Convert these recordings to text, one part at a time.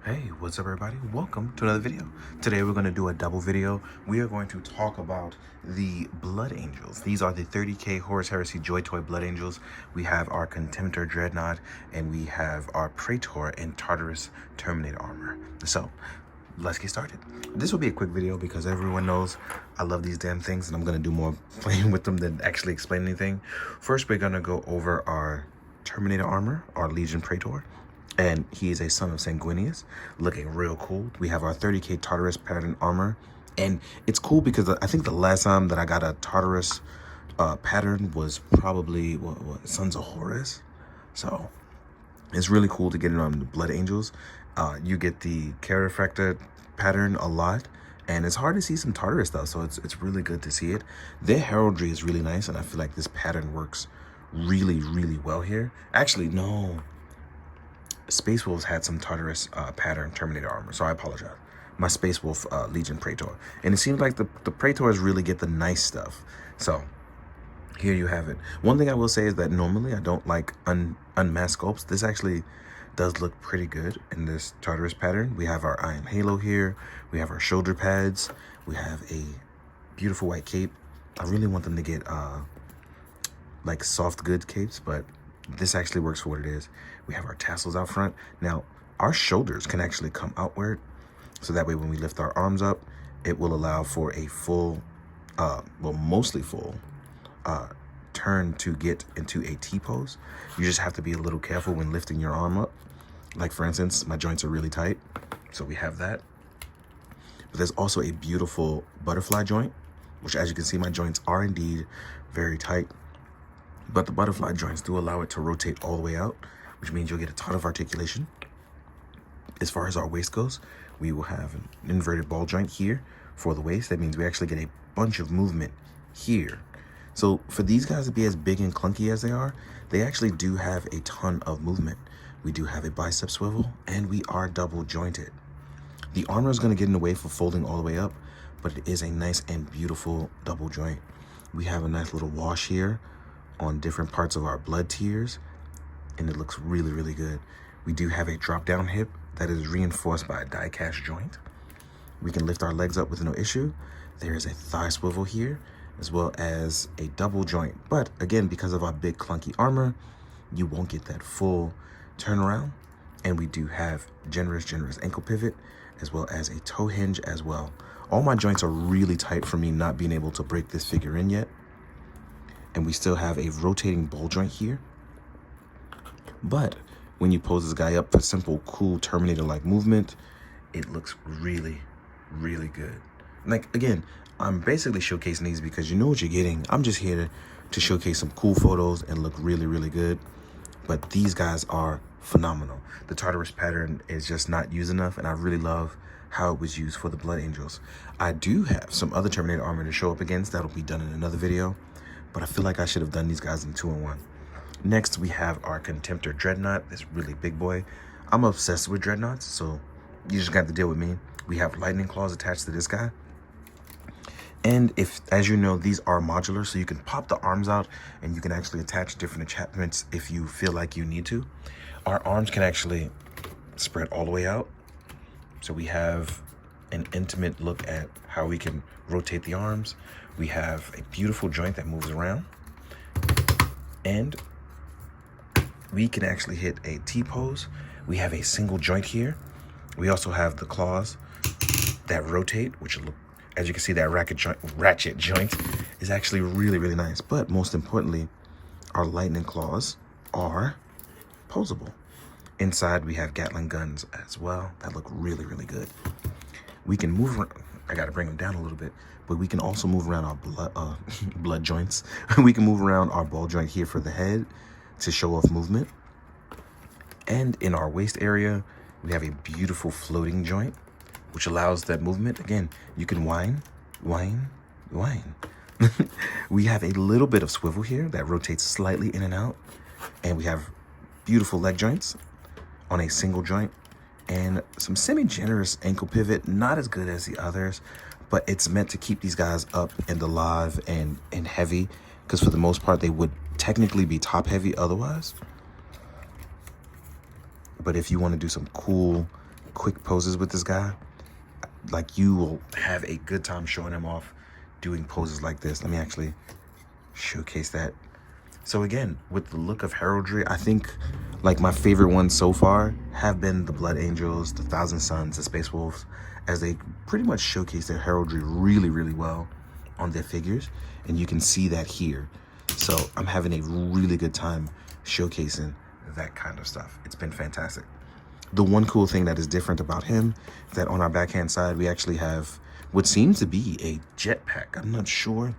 Hey, what's up everybody? Welcome to another video. Today we're going to do a double video. We are going to talk about the Blood Angels. These are the 30k Horus Heresy Joytoy Blood Angels. We have our Contemptor Dreadnought and we have our Praetor and Tartarus Terminator armor. So, let's get started. This will be a quick video because everyone knows I love these damn things and I'm going to do more playing with them than actually explain anything. First, we're going to go over our Terminator armor, our Legion Praetor. And he is a son of Sanguinius, looking real cool. We have our 30k Tartarus pattern armor. And it's cool because I think the last time that I got a Tartarus pattern was probably what Sons of Horus. So it's really cool to get it on the Blood Angels. You get the Character pattern a lot. And it's hard to see some Tartarus stuff, so it's really good to see it. Their heraldry is really nice, and I feel like this pattern works really, really well here. Actually, no. Space Wolves had some Tartarus pattern Terminator armor, so I apologize. My Space Wolf Legion Praetor. And it seems like the Praetors really get the nice stuff. So, here you have it. One thing I will say is that normally I don't like unmasked sculpts. This actually does look pretty good in this Tartarus pattern. We have our Iron Halo here. We have our shoulder pads. We have a beautiful white cape. I really want them to get like soft goods capes, but this actually works for what it is. We have our tassels out front. Now, our shoulders can actually come outward. So that way when we lift our arms up, it will allow for a full, well, mostly full, turn to get into a T-pose. You just have to be a little careful when lifting your arm up. Like, for instance, my joints are really tight. So we have that. But there's also a beautiful butterfly joint, which as you can see, my joints are indeed very tight. But the butterfly joints do allow it to rotate all the way out, which means you'll get a ton of articulation. As far as our waist goes, we will have an inverted ball joint here for the waist. That means we actually get a bunch of movement here. So for these guys to be as big and clunky as they are, they actually do have a ton of movement. We do have a bicep swivel, and we are double jointed. The armor is going to get in the way for folding all the way up, but it is a nice and beautiful double joint. We have a nice little wash here on different parts of our blood tiers, and it looks really, really good. We do have a drop down hip that is reinforced by a die cast joint. We can lift our legs up with no issue. There is a thigh swivel here, as well as a double joint. But again, because of our big clunky armor, you won't get that full turnaround. And we do have generous ankle pivot, as well as a toe hinge as well. All my joints are really tight for me not being able to break this figure in yet. And we still have a rotating ball joint here. But when you pose this guy up for simple, cool Terminator-like movement, it looks really, really good. Like, again, I'm basically showcasing these because you know what you're getting. I'm just here to showcase some cool photos and look really, really good. But these guys are phenomenal. The Tartarus pattern is just not used enough, and I really love how it was used for the Blood Angels. I do have some other Terminator armor to show up against. That'll be done in another video. But I feel like I should have done these guys in 2-in-1. Next, we have our Contemptor Dreadnought, this really big boy. I'm obsessed with Dreadnoughts, so you just got to deal with me. We have lightning claws attached to this guy. And if, as you know, these are modular, so you can pop the arms out and you can actually attach different attachments if you feel like you need to. Our arms can actually spread all the way out. So we have an intimate look at how we can rotate the arms. We have a beautiful joint that moves around, and we can actually hit a T-pose. We have a single joint here. We also have the claws that rotate, which look, as you can see, that ratchet joint is actually really, really nice. But most importantly, our lightning claws are posable. Inside, we have Gatling guns as well that look really, really good. We can move around. I got to bring them down a little bit, but we can also move around our blood joints. We can move around our ball joint here for the head to show off movement. And in our waist area, we have a beautiful floating joint, which allows that movement. Again, you can whine. We have a little bit of swivel here that rotates slightly in and out. And we have beautiful leg joints on a single joint. And some semi-generous ankle pivot, not as good as the others, but it's meant to keep these guys up and alive and heavy, because for the most part, they would technically be top heavy otherwise. But if you want to do some cool quick poses with this guy, like you will have a good time showing him off doing poses like this. Let me actually showcase that. So again, with the look of heraldry, I think like my favorite ones so far have been the Blood Angels, the Thousand Suns, the Space Wolves, as they pretty much showcase their heraldry really, really well on their figures. And you can see that here. So I'm having a really good time showcasing that kind of stuff. It's been fantastic. The one cool thing that is different about him is that on our backhand side, we actually have what seems to be a jetpack. I'm not sure.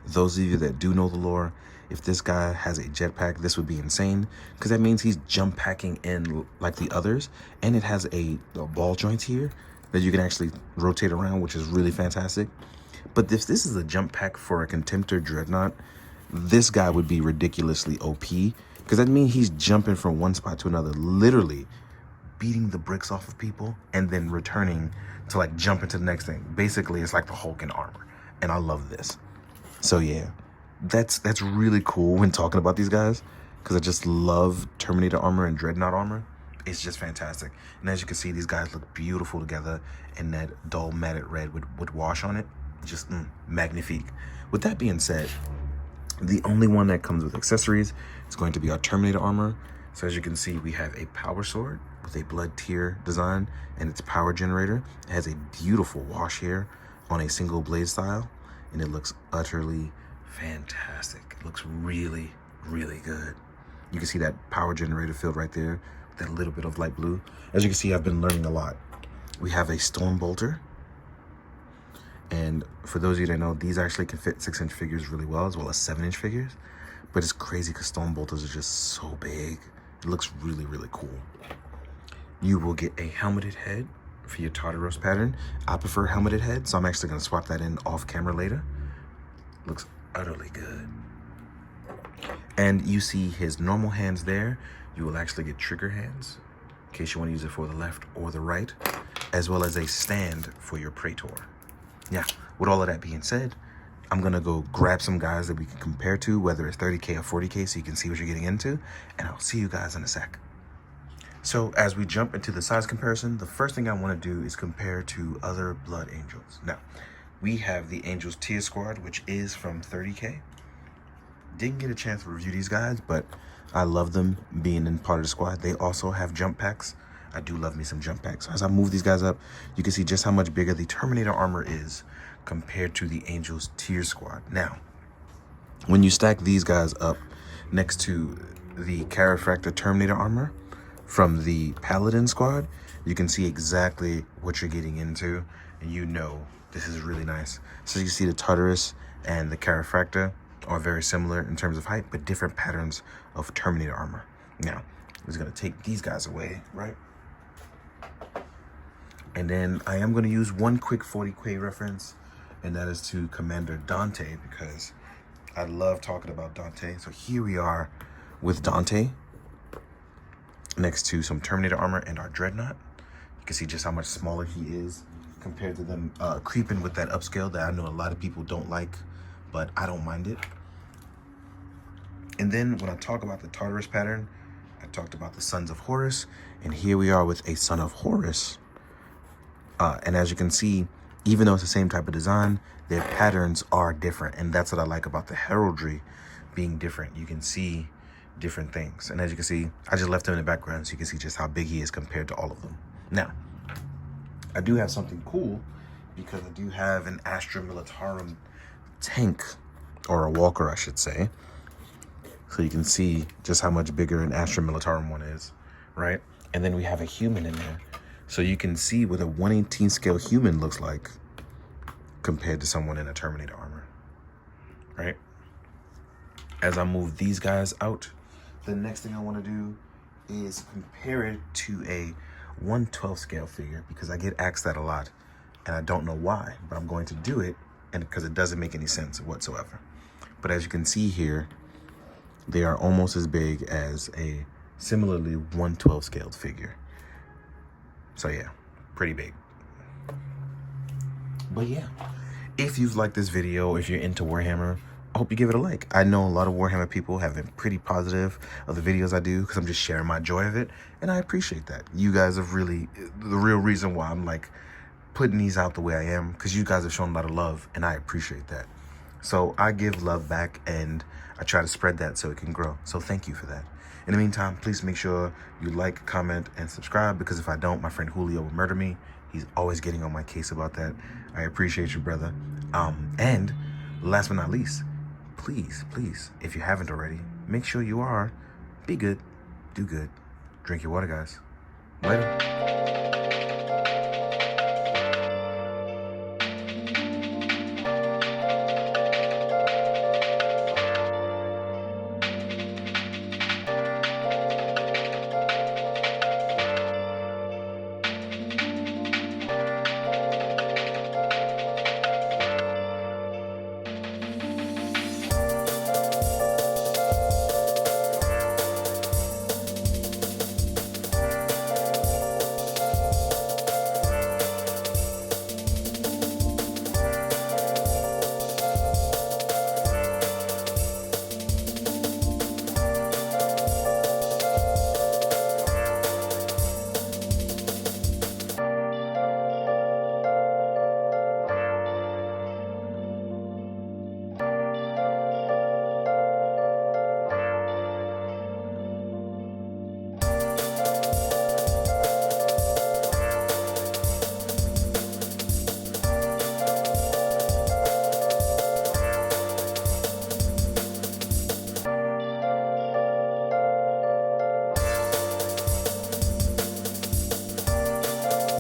Those of you that do know the lore, if this guy has a jetpack, this would be insane, because that means he's jump packing in like the others, and it has a ball joint here that you can actually rotate around, which is really fantastic. But if this is a jump pack for a Contemptor Dreadnought, this guy would be ridiculously OP, because that means he's jumping from one spot to another, literally beating the bricks off of people and then returning to like jump into the next thing. Basically, it's like the Hulk in armor, and I love this. So yeah, that's really cool when talking about these guys, because I just love Terminator armor and Dreadnought armor. It's just fantastic. And as you can see, these guys look beautiful together, and that dull matted red with wash on it, just magnifique. With that being said, the only one that comes with accessories is going to be our Terminator armor. So as you can see, we have a power sword with a blood tier design and its power generator. It has a beautiful wash here on a single blade style, and it looks utterly fantastic. It looks really, really good. You can see that power generator field right there, that little bit of light blue. As you can see, I've been learning a lot. We have a stone bolter. And for those of you that know, these actually can fit 6-inch figures really well, as well as 7-inch figures. But it's crazy because stone bolters are just so big. It looks really, really cool. You will get a helmeted head for your Tartarus pattern. I prefer helmeted head, so I'm actually going to swap that in off camera later. Looks utterly good. And you see his normal hands there. You will actually get trigger hands in case you want to use it for the left or the right, as well as a stand for your Praetor. Yeah, with all of that being said, I'm going to go grab some guys that we can compare to, whether it's 30K or 40K, so you can see what you're getting into, and I'll see you guys in a sec. So as we jump into the size comparison, the first thing I want to do is compare to other Blood Angels. Now, we have the Angels Tier Squad, which is from 30K. Didn't get a chance to review these guys, but I love them being in part of the squad. They also have jump packs. I do love me some jump packs. So as I move these guys up, you can see just how much bigger the Terminator armor is compared to the Angels Tier Squad. Now, when you stack these guys up next to the Chiropractor Terminator armor from the Paladin squad, you can see exactly what you're getting into, and you know this is really nice. So you see the Tartarus and the Chiropractor are very similar in terms of height, but different patterns of Terminator armor. Now, I'm just gonna take these guys away, right? And then I am gonna use one quick 40K reference, and that is to Commander Dante, because I love talking about Dante. So here we are with Dante next to some Terminator armor and our Dreadnought. You can see just how much smaller he is compared to them creeping with that upscale that I know a lot of people don't like, but I don't mind it. And then when I talk about the Tartarus pattern, I talked about the Sons of Horus, and here we are with a Son of Horus. And as you can see, even though it's the same type of design, their patterns are different, and that's what I like about the heraldry being different. You can see different things, and as you can see, I just left him in the background so you can see just how big he is compared to all of them. Now, I do have something cool, because I do have an Astra Militarum tank, or a walker I should say, so you can see just how much bigger an Astra Militarum one is, right? And then we have a human in there, so you can see what a 1/18 scale human looks like compared to someone in a Terminator armor, right? As I move these guys out, the next thing I want to do is compare it to a 1/12 scale figure, because I get asked that a lot, and I don't know why, but I'm going to do it, and because it doesn't make any sense whatsoever. But as you can see here, they are almost as big as a similarly 1/12 scaled figure. So yeah, pretty big. But yeah, if you've liked this video, if you're into Warhammer, I hope you give it a like. I know a lot of Warhammer people have been pretty positive of the videos I do because I'm just sharing my joy of it, and I appreciate that. You guys have really the real reason why I'm like putting these out the way I am, because you guys have shown a lot of love, and I appreciate that. So I give love back, and I try to spread that so it can grow. So thank you for that. In the meantime, please make sure you like, comment, and subscribe, because if I don't, my friend Julio will murder me. He's always getting on my case about that. I appreciate you, brother. And last but not least, please, if you haven't already, make sure you are. Be good, do good, drink your water, guys. Later.